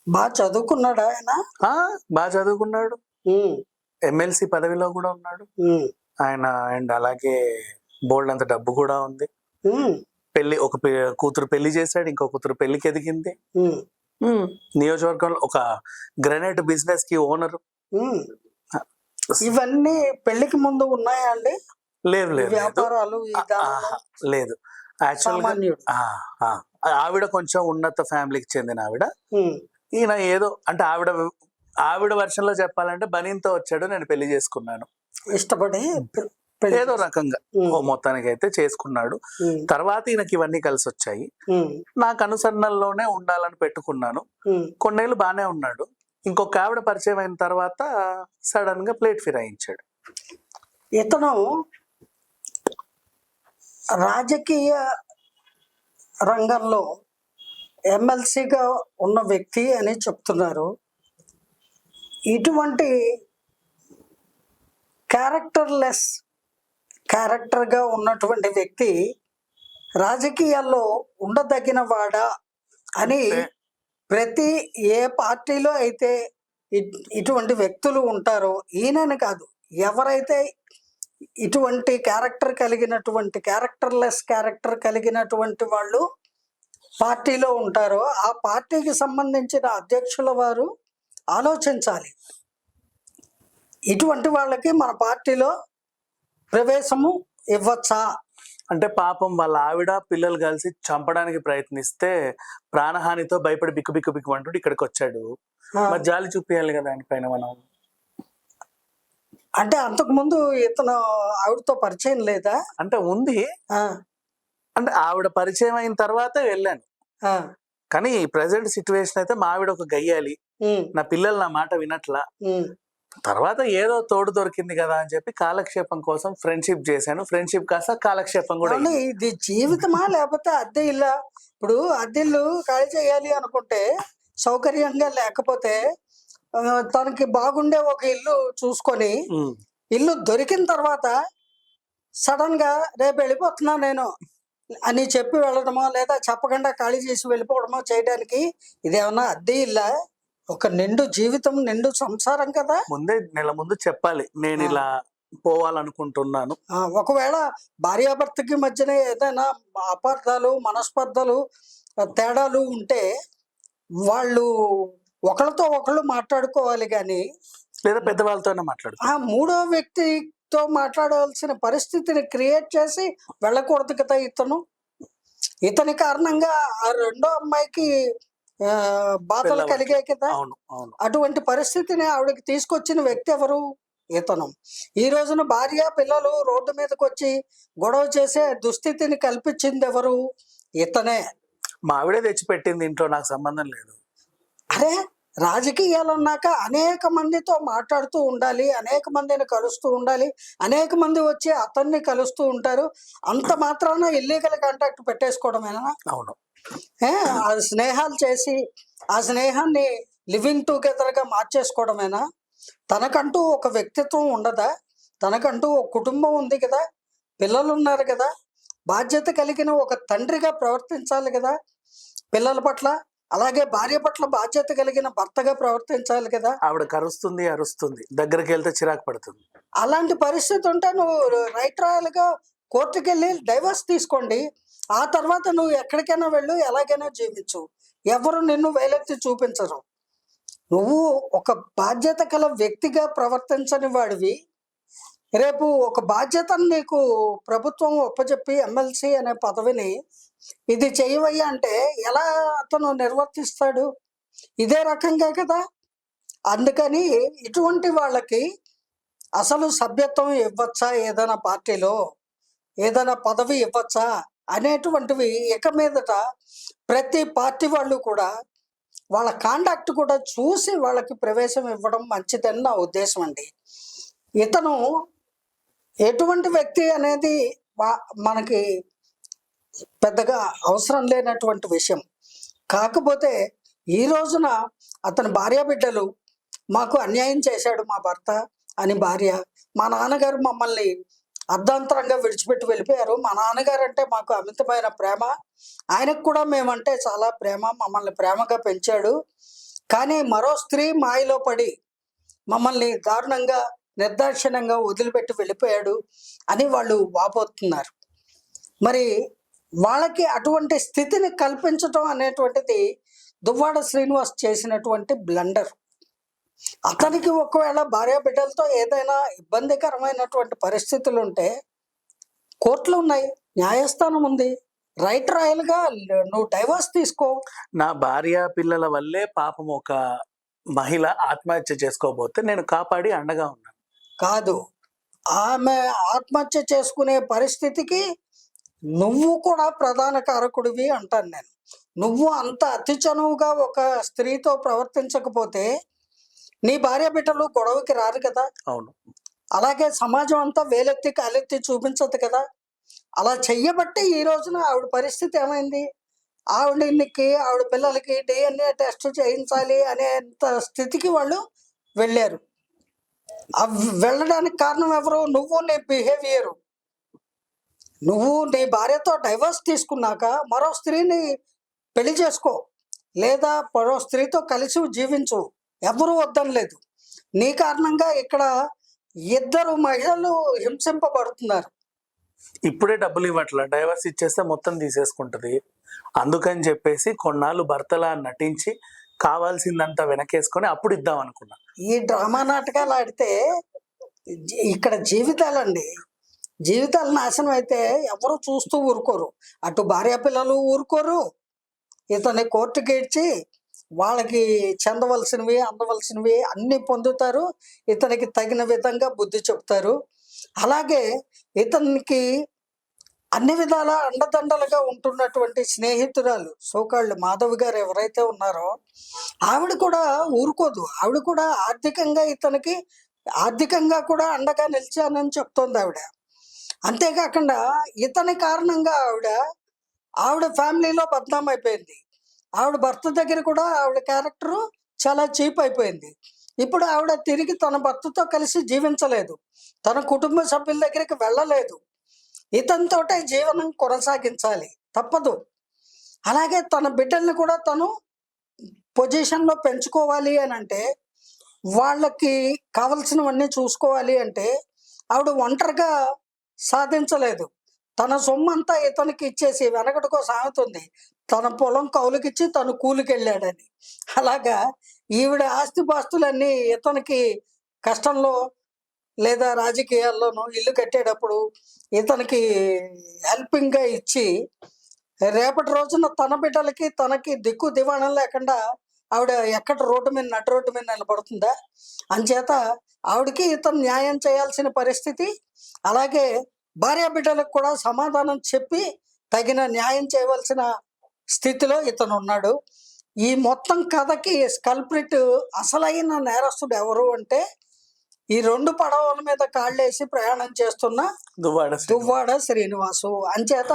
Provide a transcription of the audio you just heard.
బాగా చదువుకున్నాడా ఆయన? బాగా చదువుకున్నాడు, ఉమ్, ఎమ్మెల్సీ పదవిలో కూడా ఉన్నాడు ఉమ్, ఆయన. అండ్ అలాగే బోల్డ్ అంత డబ్బు కూడా ఉంది. ఉమ్, పెళ్లి ఒక కూతురు పెళ్లి చేశాడు, ఇంకో కూతురు పెళ్లికి ఎదిగింది. ఉమ్, నియోజకవర్గంలో ఒక గ్రనైట్ బిజినెస్ కి ఓనర్. ఉమ్. ఇవన్నీ పెళ్లికి ముందు ఉన్నాయా అండి? లేదు ఈ లేదు లేదు. వ్యాపారాలు, ఈ ధనము? లేదు యాక్చువల్ గా సామాన్యుడు. ఆవిడ కొంచెం ఉన్నత ఫ్యామిలీకి చెందిన ఆవిడ. ఉమ్, ఈయన ఏదో అంటే ఆవిడ వర్షంలో చెప్పాలంటే బనీన్తో వచ్చాడు, నేను పెళ్లి చేసుకున్నాను ఇష్టపడి పెళ్లి ఏదో రకంగా ఓ మొత్తానికి అయితే చేసుకున్నాడు. ఉమ్, తర్వాత ఈయనకి ఇవన్నీ కలిసి వచ్చాయి. ఉమ్, నాకు అనుసరణలోనే ఉండాలని పెట్టుకున్నాను. ఉమ్. కొన్నేళ్ళు బానే ఉన్నాడు. ఇంకొక ఆవిడ పరిచయం అయిన తర్వాత సడన్ గా ప్లేట్ ఫిరాయించాడు. ఇతను రాజకీయ రంగంలో ఎమ్మెల్సీగా ఉన్న వ్యక్తి అని చెప్తున్నారు. ఇటువంటి క్యారెక్టర్గా ఉన్నటువంటి వ్యక్తి రాజకీయాల్లో ఉండదగిన వాడా అని ప్రతి ఏ పార్టీలో అయితే ఇటువంటి వ్యక్తులు ఉంటారో, ఈయనని కాదు, ఎవరైతే ఇటువంటి క్యారెక్టర్ కలిగినటువంటి వాళ్ళు పార్టీలో ఉంటారో ఆ పార్టీకి సంబంధించిన అధ్యక్షుల వారు ఆలోచించాలి. ఇటువంటి వాళ్ళకి మన పార్టీలో ప్రవేశము ఇవ్వచ్చా అంటే పాపం వాళ్ళ ఆవిడ పిల్లలు కలిసి చంపడానికి ప్రయత్నిస్తే ప్రాణహానితో భయపడి బిక్కు బిక్కు బిక్కు అంటూ ఇక్కడికి వచ్చాడు. మరి జాలి చూపించాలి కదా ఆయన పైన మనం. అంటే అంతకుముందు ఇతను ఆవిడతో పరిచయం లేదా? అంటే ఉంది. అంటే ఆవిడ పరిచయం అయిన తర్వాత వెళ్ళాను. కానీ ప్రెసెంట్ సిచ్యువేషన్ అయితే మా ఆవిడ ఒక గయ్యాలి, నా పిల్లలు నా మాట వినట్లా. తర్వాత ఏదో తోడు దొరికింది కదా అని చెప్పి కాలక్షేపం కోసం ఫ్రెండ్షిప్ చేశాను. ఫ్రెండ్షిప్ కాస్త కాలక్షేపం కూడా. ఇది జీవితమా లేకపోతే అద్దె ఇల్లా? ఇప్పుడు అద్దెల్లు ఖాళీ చేయాలి అనుకుంటే సౌకర్యంగా లేకపోతే తనకి బాగుండే ఒక ఇల్లు చూసుకొని, ఇల్లు దొరికిన తర్వాత సడన్ గా రేపు వెళ్ళిపోతున్నా నేను అని చెప్పి వెళ్ళడమో, లేదా చెప్పకుండా ఖాళీ చేసి వెళ్ళిపోవడమో చేయడానికి ఇదేమన్నా అద్దె ఇల్లా? ఒక నిండు జీవితం, నిండు సంసారం కదా. ముందే నెల ముందు చెప్పాలి నేను ఇలా పోవాలనుకుంటున్నాను. ఒకవేళ భార్యాభర్తకి మధ్యన ఏదైనా అపార్థాలు, మనస్పర్ధలు, తేడాలు ఉంటే వాళ్ళు ఒకళ్ళతో ఒకళ్ళు మాట్లాడుకోవాలి, కానీ లేదా పెద్దవాళ్ళతోనే మాట్లాడు. మూడో వ్యక్తితో మాట్లాడవలసిన పరిస్థితిని క్రియేట్ చేసి వెళ్ళకూడదు కదా. ఇతని కారణంగా ఆ రెండో అమ్మాయికి బాధలు కలిగాయి కదా. అటువంటి పరిస్థితిని ఆవిడకి తీసుకొచ్చిన వ్యక్తి ఎవరు? ఇతను. ఈ రోజున భార్య పిల్లలు రోడ్డు మీదకి వచ్చి గొడవ చేసే దుస్థితిని కల్పించింది ఎవరు? ఇతనే. మా ఆవిడే తెచ్చిపెట్టింది ఇంట్లో, నాకు సంబంధం లేదు. అరే, రాజకీయాలు అన్నాక అనేక మందితో మాట్లాడుతూ ఉండాలి, అనేక మందిని కలుస్తూ ఉండాలి, అనేక మంది వచ్చి అతన్ని కలుస్తూ ఉంటారు. అంత మాత్రాన ఇల్లీగల్ కాంటాక్ట్ పెట్టేసుకోవడమేనా? అవును. ఆ స్నేహాలు చేసి ఆ స్నేహాన్ని లివింగ్ టుగెదర్గా మార్చేసుకోవడమేనా? తనకంటూ ఒక వ్యక్తిత్వం ఉండదా? తనకంటూ ఒక కుటుంబం ఉంది కదా, పిల్లలు ఉన్నారు కదా, బాధ్యత కలిగిన ఒక తండ్రిగా ప్రవర్తించాలి కదా పిల్లల పట్ల. అలాగే భార్య పట్ల బాధ్యత కలిగిన భర్తగా ప్రవర్తించాలి కదా. ఆవిడ కరుస్తుంది, అరుస్తుంది, దగ్గరికి వెళ్తే చిరాకు పడుతుంది. అలాంటి పరిస్థితి ఉంటే నువ్వు రైట్ రాయల్గా కోర్టుకి వెళ్ళి డైవర్స్ తీసుకోండి. ఆ తర్వాత నువ్వు ఎక్కడికైనా వెళ్ళు, ఎలాగైనా జీవించు. ఎవరు నిన్ను వేలెత్తి చూపించరు. నువ్వు ఒక బాధ్యత గల వ్యక్తిగా ప్రవర్తించని వాడివి. రేపు ఒక బాధ్యతను నీకు ప్రభుత్వం ఒప్పచెప్పి ఎమ్మెల్సీ అనే పదవిని ఇది చేయవయ్యా అంటే ఎలా అతను నిర్వర్తిస్తాడు? ఇదే రకంగా కదా. అందుకని ఇటువంటి వాళ్ళకి అసలు సభ్యత్వం ఇవ్వచ్చా, ఏదైనా పార్టీలో ఏదైనా పదవి ఇవ్వచ్చా అనేటువంటివి ఇక మీదట ప్రతి పార్టీ వాళ్ళు కూడా వాళ్ళ కాండక్ట్ కూడా చూసి వాళ్ళకి ప్రవేశం ఇవ్వడం మంచిదని నా ఉద్దేశం అండి. ఇతను ఎటువంటి వ్యక్తి అనేది మనకి పెద్దగా అవసరం లేనటువంటి విషయం. కాకపోతే ఈ రోజున అతని భార్య బిడ్డలు మాకు అన్యాయం చేశాడు మా భర్త అని భార్య, మా నాన్నగారు మమ్మల్ని అర్ధాంతరంగా విడిచిపెట్టి వెళ్ళిపోయారు, మా నాన్నగారు అంటే మాకు అమితమైన ప్రేమ, ఆయనకు కూడా మేమంటే చాలా ప్రేమ, మమ్మల్ని ప్రేమగా పెంచాడు, కానీ మరో స్త్రీ మాయలో పడి మమ్మల్ని దారుణంగా నిర్దాక్షిణ్యంగా వదిలిపెట్టి వెళ్ళిపోయాడు అని వాళ్ళు వాపోతున్నారు. మరి వాళ్ళకి అటువంటి స్థితిని కల్పించటం అనేటువంటిది దువ్వాడ శ్రీనివాస్ చేసినటువంటి బ్లండర్. అతనికి ఒకవేళ భార్య బిడ్డలతో ఏదైనా ఇబ్బందికరమైనటువంటి పరిస్థితులు ఉంటే కోర్టులు ఉన్నాయి, న్యాయస్థానం ఉంది, రైట్ రాయల్గా నువ్వు డైవర్స్ తీసుకో. నా భార్య పిల్లల వల్లే పాపం ఒక మహిళ ఆత్మహత్య చేసుకోబోతే నేను కాపాడి అండగా ఉన్నాను. కాదు, ఆమె ఆత్మహత్య చేసుకునే పరిస్థితికి నువ్వు కూడా ప్రధాన కారకుడివి అంటాను నేను. నువ్వు అంత అతి చనువుగా ఒక స్త్రీతో ప్రవర్తించకపోతే నీ భార్య బిడ్డలు గొడవకి రారు కదా. అవును. అలాగే సమాజం అంతా వేలెత్తి కాలెత్తి చూపించదు కదా. అలా చెయ్యబట్టి ఈ రోజున ఆవిడ పరిస్థితి ఏమైంది? ఆవిడ పిల్లలకి DNA టెస్ట్ చేయించాలి అనేంత స్థితికి వాళ్ళు వెళ్ళారు. వెళ్ళడానికి కారణం ఎవరు? నువ్వు, నీ బిహేవియరు. నువ్వు నీ భార్యతో డైవర్స్ తీసుకున్నాక మరో స్త్రీని పెళ్లి చేసుకో, లేదా మరో స్త్రీతో కలిసి జీవించు, ఎవరు వద్దనలేదు. నీ కారణంగా ఇక్కడ 2 మహిళలు హింసింపబడుతున్నారు. ఇప్పుడే డబ్బులు ఇవ్వట్లా, డైవర్స్ ఇచ్చేస్తే మొత్తం తీసేసుకుంటది. అందుకని చెప్పేసి కొన్నాళ్ళు భర్తలా నటించి కావాల్సిందంతా వెనకేసుకొని అప్పుడు ఇద్దాం అనుకున్నా. ఈ డ్రామా నాటకాలు ఆడితే ఇక్కడ జీవితాలండి, జీవితాలు నాశనం అయితే ఎవరు చూస్తూ ఊరుకోరు. అటు భార్య పిల్లలు ఊరుకోరు, ఇతని కోర్టుకి ఇచ్చి వాళ్ళకి చెందవలసినవి అందవలసినవి అన్ని పొందుతారు, ఇతనికి తగిన విధంగా బుద్ధి చెప్తారు. అలాగే ఇతనికి అన్ని విధాల అండదండలుగా ఉంటున్నటువంటి స్నేహితురాలు సోకాళ్ళు మాధవి గారు ఎవరైతే ఉన్నారో ఆవిడ కూడా ఊరుకోదు. ఆవిడ కూడా ఆర్థికంగా కూడా అండగా నిలిచానని చెప్తోంది ఆవిడ. అంతేకాకుండా ఇతని కారణంగా ఆవిడ ఫ్యామిలీలో బద్నాం అయిపోయింది. ఆవిడ భర్త దగ్గర కూడా ఆవిడ క్యారెక్టరు చాలా చీప్ అయిపోయింది. ఇప్పుడు ఆవిడ తిరిగి తన భర్తతో కలిసి జీవించలేదు, తన కుటుంబ సభ్యుల దగ్గరికి వెళ్ళలేదు, ఇతనితోటే జీవనం కొనసాగించాలి, తప్పదు. అలాగే తన బిడ్డల్ని కూడా తను పొజిషన్లో పెంచుకోవాలి అని అంటే, వాళ్ళకి కావలసినవన్నీ చూసుకోవాలి అంటే ఆవిడ ఒంటరిగా సాధించలేదు. తన సొమ్మంతా ఇతనికి ఇచ్చేసి, వెనకటికో సామెత ఉంది, తన పొలం కౌలుకిచ్చి తను కూలికెళ్ళాడని. అలాగా ఈవిడ ఆస్తిపాస్తులన్నీ ఇతనికి కష్టంలో లేదా రాజకీయాల్లోనూ ఇల్లు కట్టేటప్పుడు ఇతనికి హెల్పింగ్గా ఇచ్చి, రేపటి రోజున తన బిడ్డలకి తనకి దిక్కు దివాణం లేకుండా ఆవిడ ఎక్కడ నటు రోడ్డు మీద నిలబడుతుందా? అంచేత ఆవిడకి ఇతను న్యాయం చేయాల్సిన పరిస్థితి, అలాగే భార్య బిడ్డలకు కూడా సమాధానం చెప్పి తగిన న్యాయం చేయవలసిన స్థితిలో ఇతను ఉన్నాడు. ఈ మొత్తం కథకి కల్ప్రిట్, అసలైన నేరస్తుడు ఎవరు అంటే ఈ 2 పడవల మీద కాళ్ళేసి ప్రయాణం చేస్తున్న దువ్వాడ శ్రీనివాసు. అంచేత